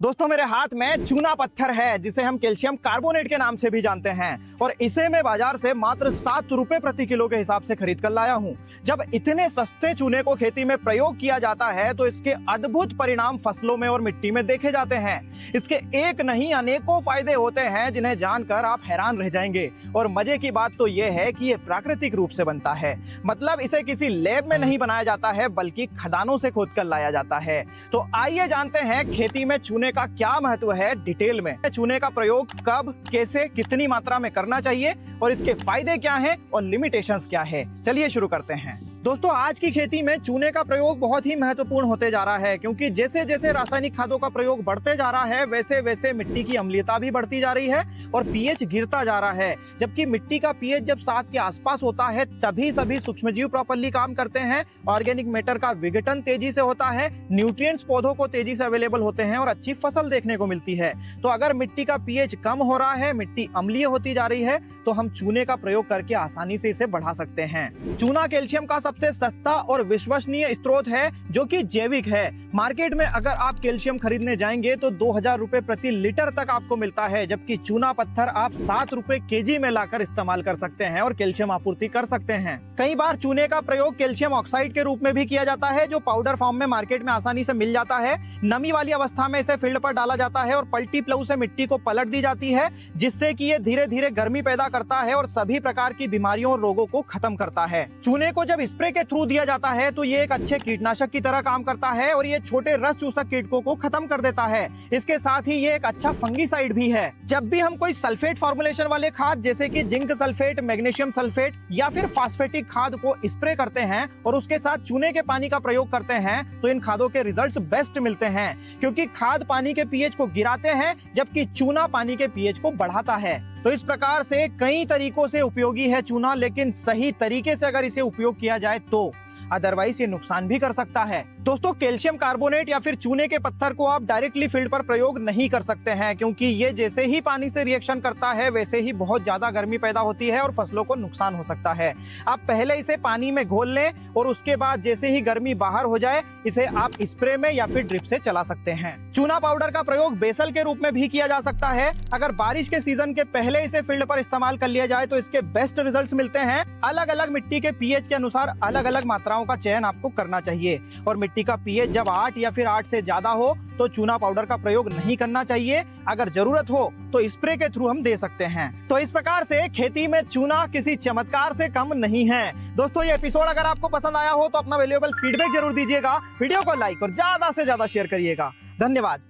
दोस्तों मेरे हाथ में चूना पत्थर है जिसे हम कैल्शियम कार्बोनेट के नाम से भी जानते हैं और इसे मैं बाजार से मात्र 7 रुपए प्रति किलो के हिसाब से खरीद कर लाया हूं। जब इतने सस्ते चूने को खेती में प्रयोग किया जाता है तो इसके अद्भुत परिणाम फसलों में और मिट्टी में देखे जाते हैं। इसके एक नहीं अनेकों फायदे होते हैं जिन्हें जानकर आप हैरान रह जाएंगे। और मजे की बात तो यह है कि यह प्राकृतिक रूप से बनता है, मतलब इसे किसी लैब में नहीं बनाया जाता है बल्कि खदानों से खोद कर लाया जाता है। तो आइए जानते हैं खेती में चूने का क्या महत्व है डिटेल में। चूने का प्रयोग कब, कैसे, कितनी मात्रा में करना चाहिए और इसके फायदे क्या हैं और लिमिटेशंस क्या है। चलिए शुरू करते हैं। दोस्तों आज की खेती में चूने का प्रयोग बहुत ही महत्वपूर्ण होते जा रहा है, क्योंकि जैसे जैसे रासायनिक खादों का प्रयोग बढ़ते जा रहा है वैसे वैसे मिट्टी की अम्लीयता भी बढ़ती जा रही है और पीएच गिरता जा रहा है। जबकि मिट्टी का पीएच जब 7 के आसपास होता है तभी सभी सूक्ष्मजीव प्रॉपर्ली काम करते हैं, ऑर्गेनिक मैटर का विघटन तेजी से होता है, न्यूट्रिएंट्स पौधों को तेजी से अवेलेबल होते हैं और अच्छी फसल देखने को मिलती है। तो अगर मिट्टी का पीएच कम हो रहा है, मिट्टी अम्लीय होती जा रही है, तो हम चूने का प्रयोग करके आसानी से इसे बढ़ा सकते हैं। चूना कैल्शियम का सबसे सस्ता और विश्वसनीय स्रोत है जो कि जैविक है। मार्केट में अगर आप कैल्शियम खरीदने जाएंगे तो 2000 रुपए प्रति लीटर तक आपको मिलता है, जबकि चूना पत्थर आप 7 रुपए केजी में लाकर इस्तेमाल कर सकते हैं और कैल्शियम आपूर्ति कर सकते हैं। कई बार चूने का प्रयोग कैल्शियम ऑक्साइड के रूप में भी किया जाता है जो पाउडर फॉर्म में मार्केट में आसानी से मिल जाता है। नमी वाली अवस्था में इसे फील्ड पर डाला जाता है और पलटी प्लऊ से मिट्टी को पलट दी जाती है, जिससे कि ये धीरे धीरे गर्मी पैदा करता है और सभी प्रकार की बीमारियों और रोगों को खत्म करता है। चूने को जब स्प्रे के थ्रू दिया जाता है तो ये एक अच्छे कीटनाशक की तरह काम करता है और ये छोटे रस चूसक कीटकों को खत्म कर देता है। इसके साथ ही ये एक अच्छा फंगीसाइड भी है। जब भी हम कोई सल्फेट फॉर्मुलेशन वाले खाद जैसे कि जिंक सल्फेट, मैग्नीशियम सल्फेट या फिर फास्फेटिक खाद को स्प्रे करते हैं और उसके साथ चूने के पानी का प्रयोग करते हैं तो इन खादों के रिजल्ट्स बेस्ट मिलते हैं, क्योंकि खाद पानी के पीएच को गिराते हैं जबकि चूना पानी के पीएच को बढ़ाता है। तो इस प्रकार से कई तरीकों से उपयोगी है चूना, लेकिन सही तरीके से अगर इसे उपयोग किया जाए तो, अदरवाइज ये नुकसान भी कर सकता है। दोस्तों कैल्शियम कार्बोनेट या फिर चूने के पत्थर को आप डायरेक्टली फील्ड पर प्रयोग नहीं कर सकते हैं, क्योंकि ये जैसे ही पानी से रिएक्शन करता है वैसे ही बहुत ज्यादा गर्मी पैदा होती है और फसलों को नुकसान हो सकता है। आप पहले इसे पानी में घोल लें और उसके बाद जैसे ही गर्मी बाहर हो जाए इसे आप स्प्रे में या फिर ड्रिप से चला सकते हैं। चूना पाउडर का प्रयोग बेसल के रूप में भी किया जा सकता है। अगर बारिश के सीजन के पहले इसे फील्ड पर इस्तेमाल कर लिया जाए तो इसके बेस्ट रिजल्ट्स मिलते हैं। अलग अलग मिट्टी के पीएच के अनुसार अलग अलग मात्राओं का चयन आपको करना चाहिए और मिट्टी का पीएच जब 8 या फिर 8 से ज्यादा हो तो चूना पाउडर का प्रयोग नहीं करना चाहिए। अगर जरूरत हो तो स्प्रे के थ्रू हम दे सकते हैं। तो इस प्रकार से खेती में चूना किसी चमत्कार से कम नहीं है। दोस्तों ये एपिसोड अगर आपको पसंद आया हो तो अपना वैल्यूएबल फीडबैक जरूर दीजिएगा, वीडियो को लाइक और ज्यादा से ज्यादा शेयर करिएगा। धन्यवाद।